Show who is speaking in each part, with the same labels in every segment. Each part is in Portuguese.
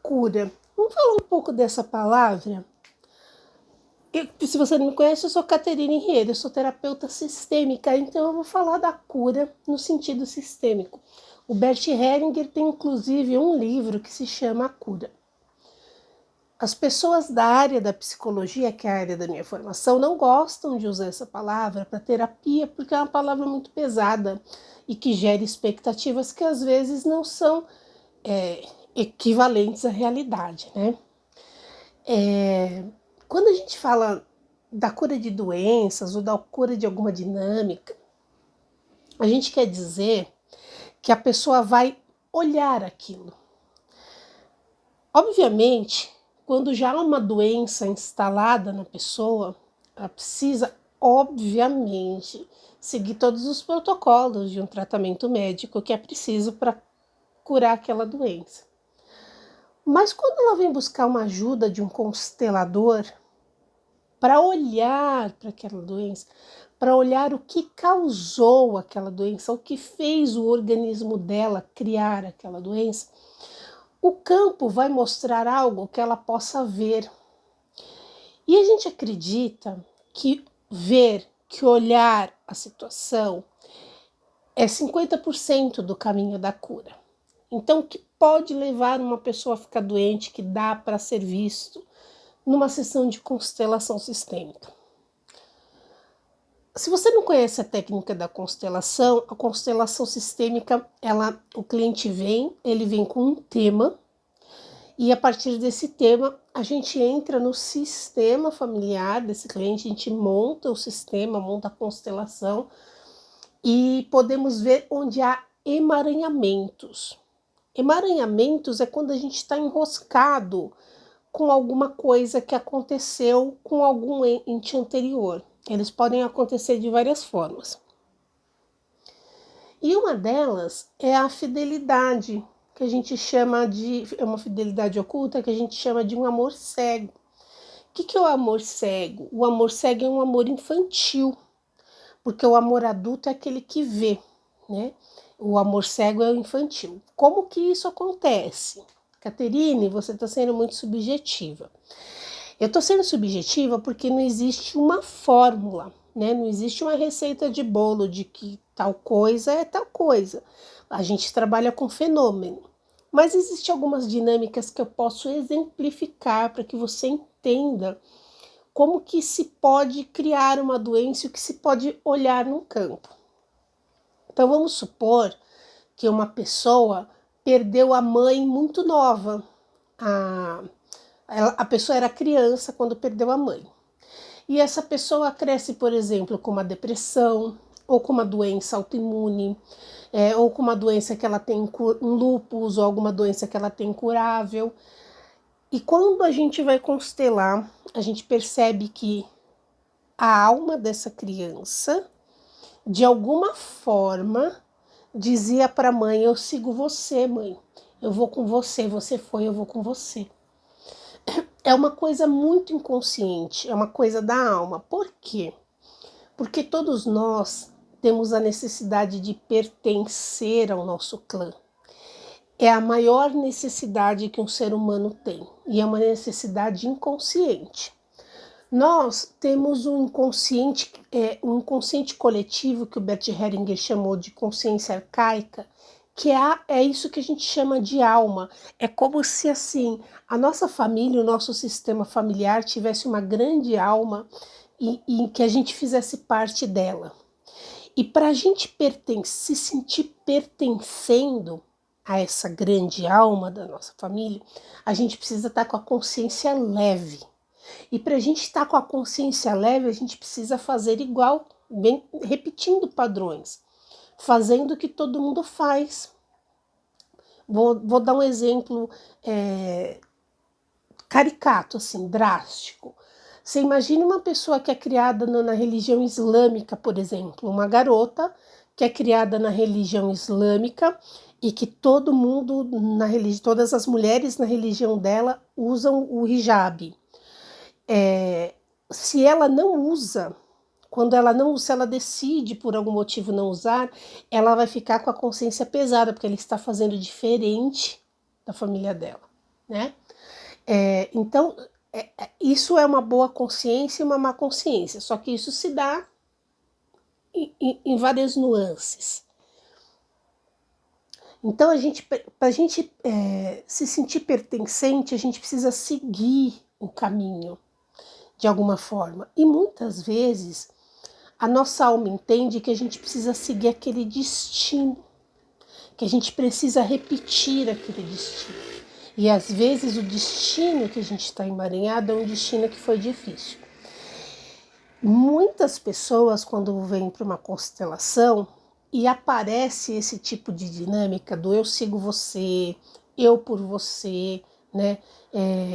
Speaker 1: cura. Vamos falar um pouco dessa palavra? Se você não me conhece, eu sou Caterina Henrieda, eu sou terapeuta sistêmica, então eu vou falar da cura no sentido sistêmico. O Bert Hellinger tem inclusive um livro que se chama A Cura. As pessoas da área da psicologia, que é a área da minha formação, não gostam de usar essa palavra para terapia, porque é uma palavra muito pesada e que gera expectativas que às vezes não são equivalentes à realidade, né? Quando a gente fala da cura de doenças ou da cura de alguma dinâmica, a gente quer dizer que a pessoa vai olhar aquilo. Obviamente, quando já há uma doença instalada na pessoa, ela precisa, obviamente, seguir todos os protocolos de um tratamento médico que é preciso para curar aquela doença. Mas quando ela vem buscar uma ajuda de um constelador para olhar para aquela doença, para olhar o que causou aquela doença, o que fez o organismo dela criar aquela doença, o campo vai mostrar algo que ela possa ver. E a gente acredita que ver, que olhar a situação é 50% do caminho da cura. Então, o que pode levar uma pessoa a ficar doente, que dá para ser visto numa sessão de constelação sistêmica? Se você não conhece a técnica da constelação, a constelação sistêmica, o cliente ele vem com um tema, e a partir desse tema, a gente entra no sistema familiar desse cliente, a gente monta o sistema, monta a constelação, e podemos ver onde há emaranhamentos. Emaranhamentos é quando a gente está enroscado com alguma coisa que aconteceu com algum ente anterior. Eles podem acontecer de várias formas. E uma delas é a fidelidade, que a gente chama é uma fidelidade oculta, que a gente chama de um amor cego. O que é o amor cego? O amor cego é um amor infantil, porque o amor adulto é aquele que vê, né? O amor cego é o infantil. Como que isso acontece? Caterine, você está sendo muito subjetiva. Eu estou sendo subjetiva porque não existe uma fórmula, né? Não existe uma receita de bolo de que tal coisa é tal coisa. A gente trabalha com fenômeno. Mas existem algumas dinâmicas que eu posso exemplificar para que você entenda como que se pode criar uma doença e o que se pode olhar no campo. Então vamos supor que uma pessoa perdeu a mãe muito nova. A pessoa era criança quando perdeu a mãe. E essa pessoa cresce, por exemplo, com uma depressão, ou com uma doença autoimune, ou com uma doença que ela tem um lúpus, ou alguma doença que ela tem incurável. E quando a gente vai constelar, a gente percebe que a alma dessa criança, de alguma forma, dizia para a mãe: eu sigo você, mãe, eu vou com você, você foi, eu vou com você. É uma coisa muito inconsciente, é uma coisa da alma. Por quê? Porque todos nós temos a necessidade de pertencer ao nosso clã. É a maior necessidade que um ser humano tem, e é uma necessidade inconsciente. Nós temos um inconsciente coletivo que o Bert Hellinger chamou de consciência arcaica, que é isso que a gente chama de alma. É como se assim a nossa família, o nosso sistema familiar tivesse uma grande alma e que a gente fizesse parte dela. E para a gente se sentir pertencendo a essa grande alma da nossa família, a gente precisa estar com a consciência leve. E para a gente estar com a consciência leve, a gente precisa fazer igual, bem, repetindo padrões, fazendo o que todo mundo faz. Vou dar um exemplo caricato, assim, drástico. Você imagina uma pessoa que é criada na religião islâmica, por exemplo, uma garota que é criada na religião islâmica e que todo mundo, todas as mulheres na religião dela usam o hijab. Se ela não usa, se ela decide por algum motivo não usar, ela vai ficar com a consciência pesada, porque ela está fazendo diferente da família dela. né? Então, isso é uma boa consciência e uma má consciência, só que isso se dá em várias nuances. Então, para a gente se sentir pertencente, a gente precisa seguir o caminho, de alguma forma. E muitas vezes, a nossa alma entende que a gente precisa seguir aquele destino, que a gente precisa repetir aquele destino. E às vezes o destino que a gente está emaranhado é um destino que foi difícil. Muitas pessoas, quando vêm para uma constelação e aparece esse tipo de dinâmica do eu sigo você, eu por você, né?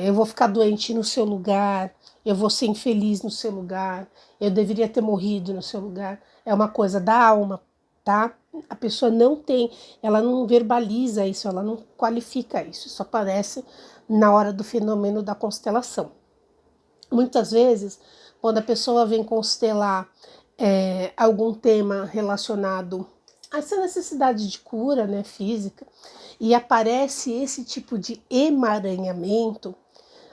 Speaker 1: Eu vou ficar doente no seu lugar, eu vou ser infeliz no seu lugar, eu deveria ter morrido no seu lugar. É uma coisa da alma, tá? A pessoa não tem, ela não verbaliza isso, ela não qualifica isso, isso aparece na hora do fenômeno da constelação. Muitas vezes, quando a pessoa vem constelar algum tema relacionado a essa necessidade de cura, né, física, e aparece esse tipo de emaranhamento,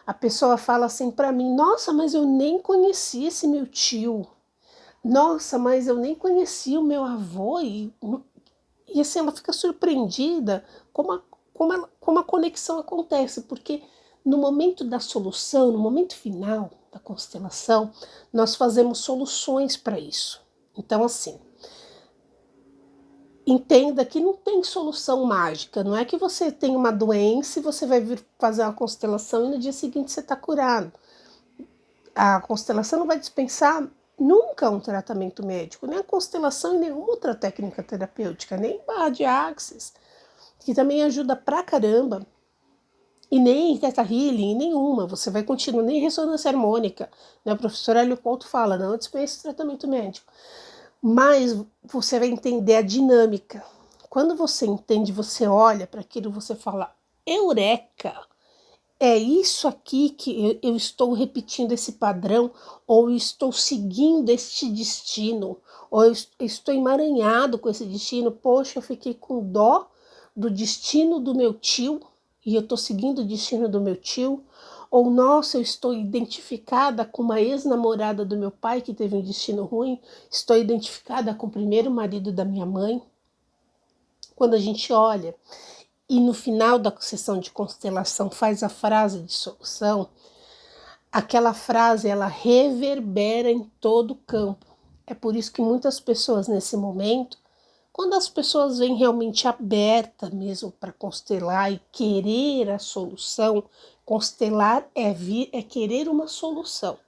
Speaker 1: a pessoa fala assim para mim: nossa, mas eu nem conheci esse meu tio, nossa, mas eu nem conheci o meu avô, e assim ela fica surpreendida como a conexão acontece, porque no momento da solução, no momento final da constelação, nós fazemos soluções para isso. Então, assim, entenda que não tem solução mágica, não é que você tem uma doença e você vai vir fazer uma constelação e no dia seguinte você está curado. A constelação não vai dispensar nunca um tratamento médico, nem a constelação e nenhuma outra técnica terapêutica, nem barra de axis, que também ajuda pra caramba, e nem Theta Healing, nenhuma, você vai continuar, nem ressonância harmônica, né? O professor Hélio Couto fala, não dispensa o tratamento médico, mas você vai entender a dinâmica. Quando você entende, você olha para aquilo, você fala, eureka! É isso aqui que eu estou repetindo esse padrão, ou eu estou seguindo este destino, ou eu estou emaranhado com esse destino. Poxa, eu fiquei com dó do destino do meu tio e eu estou seguindo o destino do meu tio. Ou, nossa, eu estou identificada com uma ex-namorada do meu pai que teve um destino ruim, estou identificada com o primeiro marido da minha mãe. Quando a gente olha e no final da sessão de constelação faz a frase de solução, aquela frase ela reverbera em todo o campo. É por isso que muitas pessoas nesse momento, quando as pessoas vêm realmente abertas mesmo para constelar e querer a solução, constelar é querer uma solução.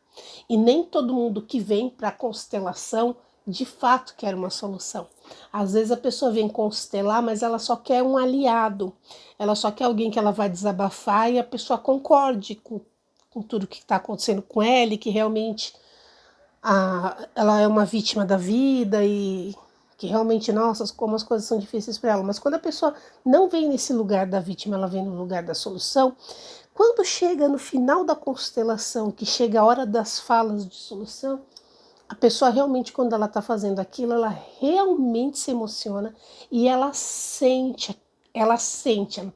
Speaker 1: E nem todo mundo que vem para a constelação de fato quer uma solução. Às vezes a pessoa vem constelar, mas ela só quer um aliado. Ela só quer alguém que ela vai desabafar e a pessoa concorde com tudo que está acontecendo com ela e que realmente ela é uma vítima da vida e que realmente, nossa, como as coisas são difíceis para ela. Mas quando a pessoa não vem nesse lugar da vítima, ela vem no lugar da solução. Quando chega no final da constelação, que chega a hora das falas de solução, a pessoa realmente, quando ela está fazendo aquilo, ela realmente se emociona e ela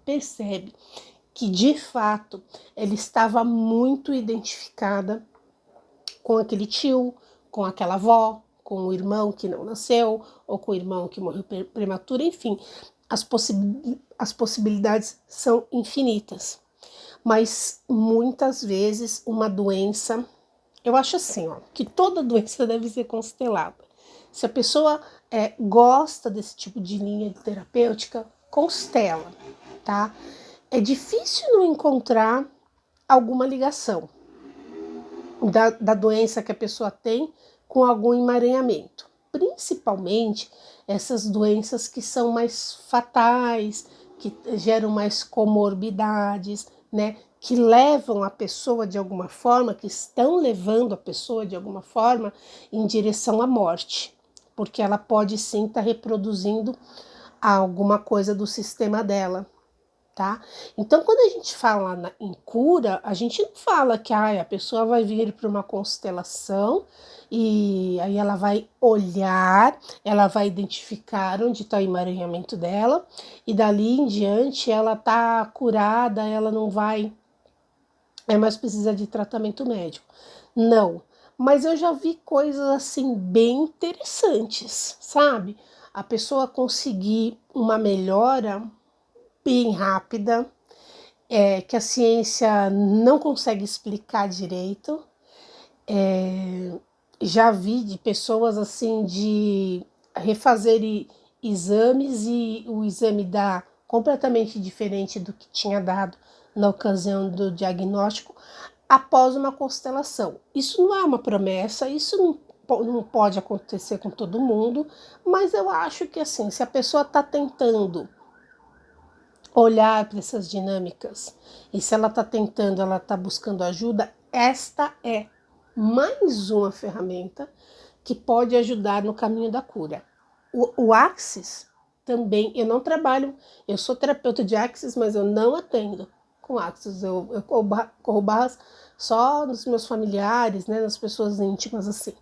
Speaker 1: percebe que, de fato, ela estava muito identificada com aquele tio, com aquela avó, com o irmão que não nasceu, ou com o irmão que morreu prematuro, enfim, as possibilidades são infinitas. Mas muitas vezes uma doença, eu acho assim, ó, que toda doença deve ser constelada. Se a pessoa gosta desse tipo de linha terapêutica, constela, tá? É difícil não encontrar alguma ligação da doença que a pessoa tem com algum emaranhamento. Principalmente essas doenças que são mais fatais, que geram mais comorbidades, né? Que levam a pessoa de alguma forma, que estão levando a pessoa de alguma forma em direção à morte, porque ela pode sim estar reproduzindo alguma coisa do sistema dela. tá? Então, quando a gente fala em cura, a gente não fala que a pessoa vai vir para uma constelação e aí ela vai olhar, ela vai identificar onde está o emaranhamento dela e dali em diante ela tá curada, ela não vai mais precisar de tratamento médico. Não, mas eu já vi coisas assim bem interessantes, sabe? A pessoa conseguir uma melhora bem rápida, que a ciência não consegue explicar direito. Já vi de pessoas assim de refazer exames e o exame dá completamente diferente do que tinha dado na ocasião do diagnóstico após uma constelação. Isso não é uma promessa, isso não pode acontecer com todo mundo, mas eu acho que assim, se a pessoa está tentando olhar para essas dinâmicas e se ela está tentando, ela está buscando ajuda, esta é mais uma ferramenta que pode ajudar no caminho da cura. O Axis também, eu não trabalho, eu sou terapeuta de Axis, mas eu não atendo com Axis, eu corro barras só nos meus familiares, né, nas pessoas íntimas assim.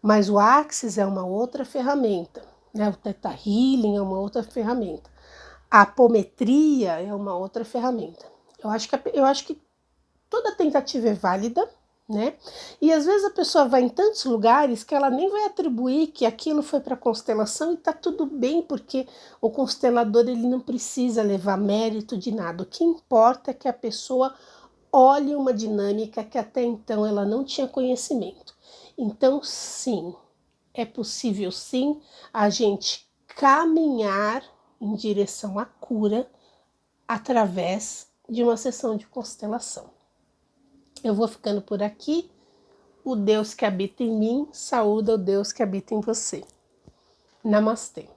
Speaker 1: Mas o Axis é uma outra ferramenta, né, o Theta Healing é uma outra ferramenta. A apometria é uma outra ferramenta. Eu acho que toda tentativa é válida, né? E às vezes a pessoa vai em tantos lugares que ela nem vai atribuir que aquilo foi para a constelação e tá tudo bem, porque o constelador ele não precisa levar mérito de nada. O que importa é que a pessoa olhe uma dinâmica que até então ela não tinha conhecimento. Então, sim, é possível sim a gente caminhar em direção à cura através de uma sessão de constelação. Eu vou ficando por aqui. O Deus que habita em mim, saúda o Deus que habita em você. Namastê.